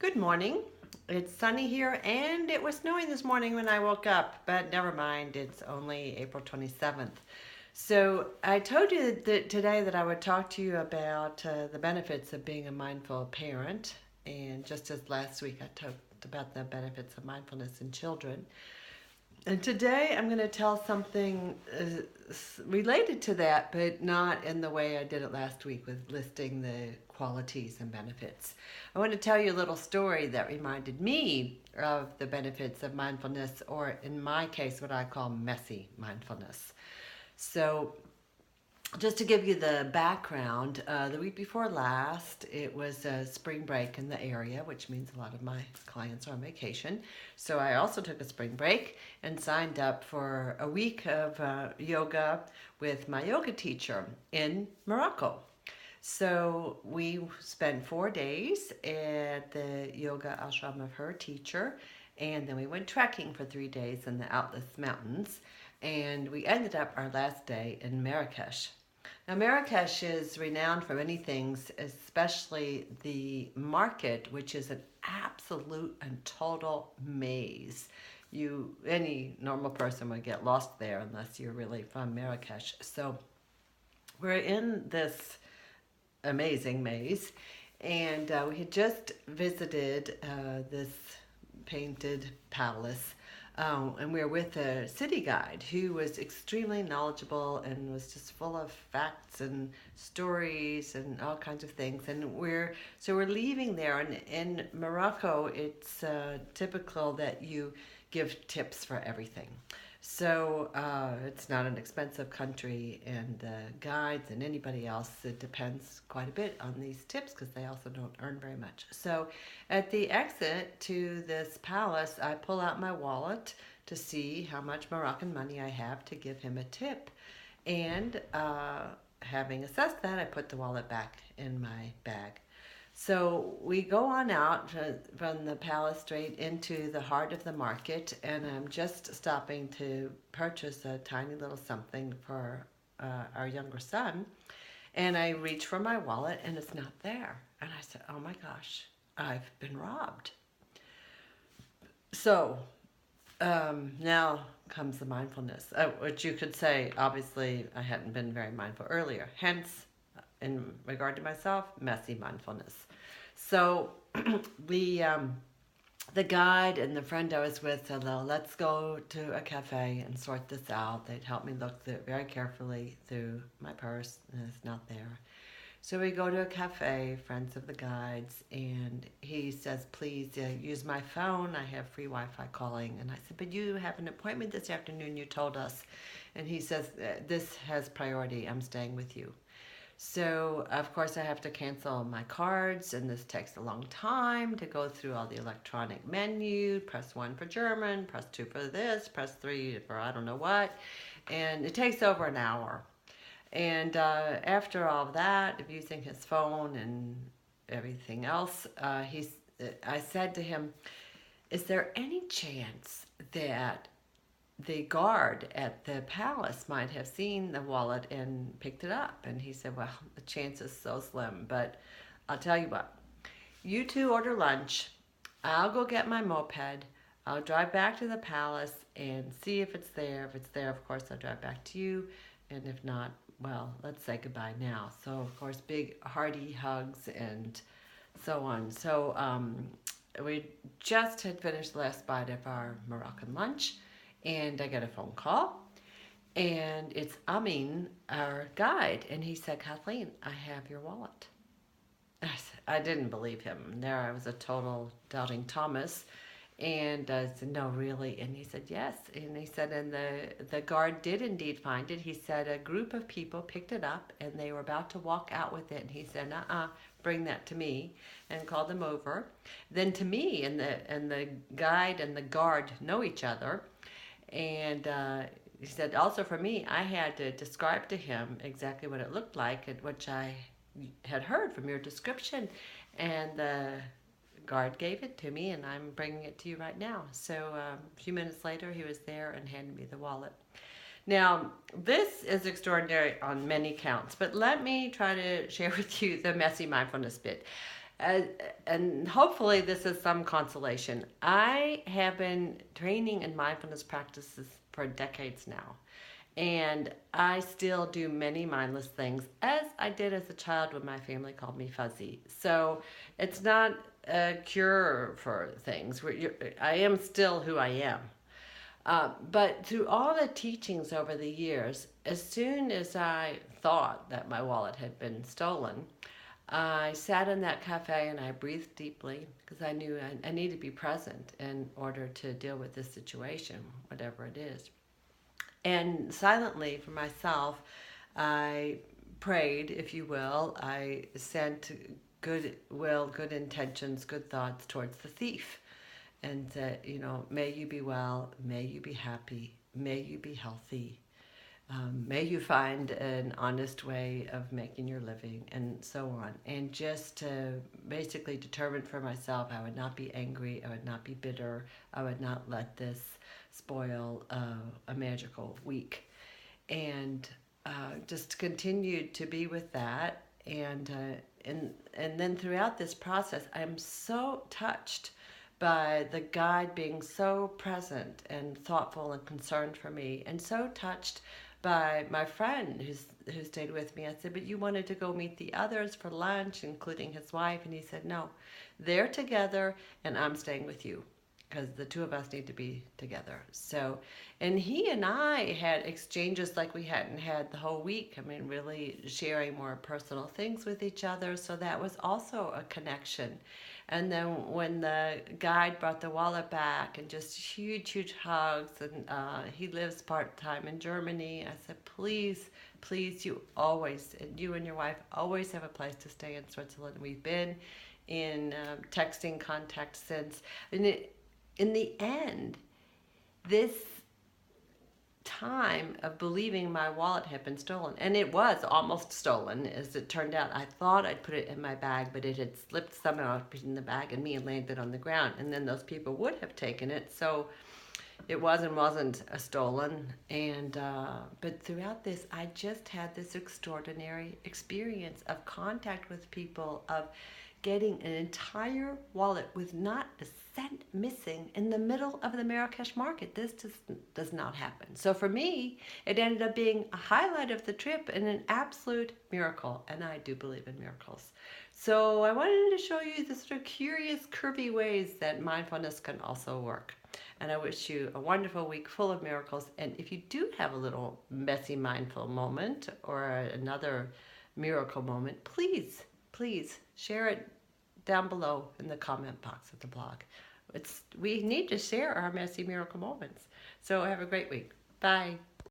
Good morning. It's sunny here and it was snowing this morning when I woke up, but never mind, it's only April 27th. So, I told you that today that I would talk to you about the benefits of being a mindful parent. And just as last week I talked about the benefits of mindfulness in children. And today I'm going to tell something related to that, but not in the way I did it last week with listing the qualities and benefits. I want to tell you a little story that reminded me of the benefits of mindfulness, or in my case, what I call messy mindfulness. So, just to give you the background, the week before last, it was a spring break in the area, which means a lot of my clients are on vacation. So I also took a spring break and signed up for a week of yoga with my yoga teacher in Morocco. So we spent 4 days at the yoga ashram of her teacher, and then we went trekking for 3 days in the Atlas Mountains, and we ended up our last day in Marrakesh. Now, Marrakesh is renowned for many things, especially the market, which is an absolute and total maze. Any normal person would get lost there unless you're really from Marrakesh. So we're in this amazing maze, and we had just visited this painted palace. And we were with a city guide who was extremely knowledgeable and was just full of facts and stories and all kinds of things. And we're leaving there. And in Morocco, it's typical that you give tips for everything. So it's not an expensive country, and guides and anybody else, it depends quite a bit on these tips because they also don't earn very much. So at the exit to this palace, I pull out my wallet to see how much Moroccan money I have to give him a tip. And having assessed that, I put the wallet back in my bag. So we go on out from the palace straight into the heart of the market, and I'm just stopping to purchase a tiny little something for our younger son. And I reach for my wallet, and it's not there. And I said, "Oh my gosh, I've been robbed." So now comes the mindfulness, which you could say, obviously, I hadn't been very mindful earlier. Hence, in regard to myself, messy mindfulness. So the guide and the friend I was with said, "Well, let's go to a cafe and sort this out." They'd help me look very carefully through my purse, and it's not there. So we go to a cafe, friends of the guides, and he says, "Please use my phone. I have free Wi-Fi calling." And I said, "But you have an appointment this afternoon, you told us." And he says, "This has priority. I'm staying with you." So, of course, I have to cancel my cards, and this takes a long time to go through all the electronic menu. Press 1 for German, press 2 for this, press 3 for I don't know what. And it takes over an hour. And after all of that, of using his phone and everything else, I said to him, "Is there any chance that the guard at the palace might have seen the wallet and picked it up?" And he said, "Well, the chance is so slim, but I'll tell you what, you two order lunch. I'll go get my moped. I'll drive back to the palace and see if it's there. If it's there, of course, I'll drive back to you. And if not, well, let's say goodbye now." So, of course, big hearty hugs and so on. So, we just had finished the last bite of our Moroccan lunch, and I get a phone call, and it's Amin, our guide, and he said, "Kathleen, I have your wallet." I didn't believe him. There I was, a total doubting Thomas. And I said, "No, really?" And he said, "Yes." And he said, and the guard did indeed find it. He said a group of people picked it up and they were about to walk out with it. And he said, "Bring that to me," and called them over. Then to me, and the guide and the guard know each other. And he said, also for me, I had to describe to him exactly what it looked like, which I had heard from your description. And the guard gave it to me, and I'm bringing it to you right now. So a few minutes later, he was there and handed me the wallet. Now, this is extraordinary on many counts, but let me try to share with you the messy mindfulness bit. Uh, and hopefully this is some consolation. I have been training in mindfulness practices for decades now. And I still do many mindless things, as I did as a child when my family called me fuzzy. So it's not a cure for things. I am still who I am. But through all the teachings over the years, as soon as I thought that my wallet had been stolen, I sat in that cafe and I breathed deeply because I knew I needed to be present in order to deal with this situation, whatever it is. And silently for myself, I prayed, if you will. I sent goodwill, good intentions, good thoughts towards the thief and said, may you be well, may you be happy, may you be healthy, may you find an honest way of making your living, and so on. And just to basically determine for myself, I would not be angry, I would not be bitter, I would not let this spoil a magical week. And just continued to be with that. And then throughout this process, I'm so touched by the guide being so present and thoughtful and concerned for me, and so touched by my friend who stayed with me. I said, "But you wanted to go meet the others for lunch, including his wife," and he said, "No, they're together, and I'm staying with you." Because the two of us need to be together. So, and he and I had exchanges like we hadn't had the whole week. I mean, really sharing more personal things with each other. So that was also a connection. And then when the guide brought the wallet back and just huge, huge hugs, and he lives part-time in Germany, I said, please, please, you and your wife always have a place to stay in Switzerland. We've been in texting contact since. And in the end, this time of believing my wallet had been stolen, and it was almost stolen, as it turned out. I thought I'd put it in my bag, but it had slipped somehow between the bag and me and landed on the ground, and then those people would have taken it. So it wasn't a stolen. And but throughout this, I just had this extraordinary experience of contact with people, of getting an entire wallet with not a cent missing in the middle of the Marrakesh market. This just does not happen. So for me, it ended up being a highlight of the trip and an absolute miracle. And I do believe in miracles. So I wanted to show you the sort of curious, curvy ways that mindfulness can also work. And I wish you a wonderful week full of miracles. And if you do have a little messy mindful moment or another miracle moment, please, please share it down below in the comment box of the blog. We need to share our messy miracle moments. So have a great week. Bye.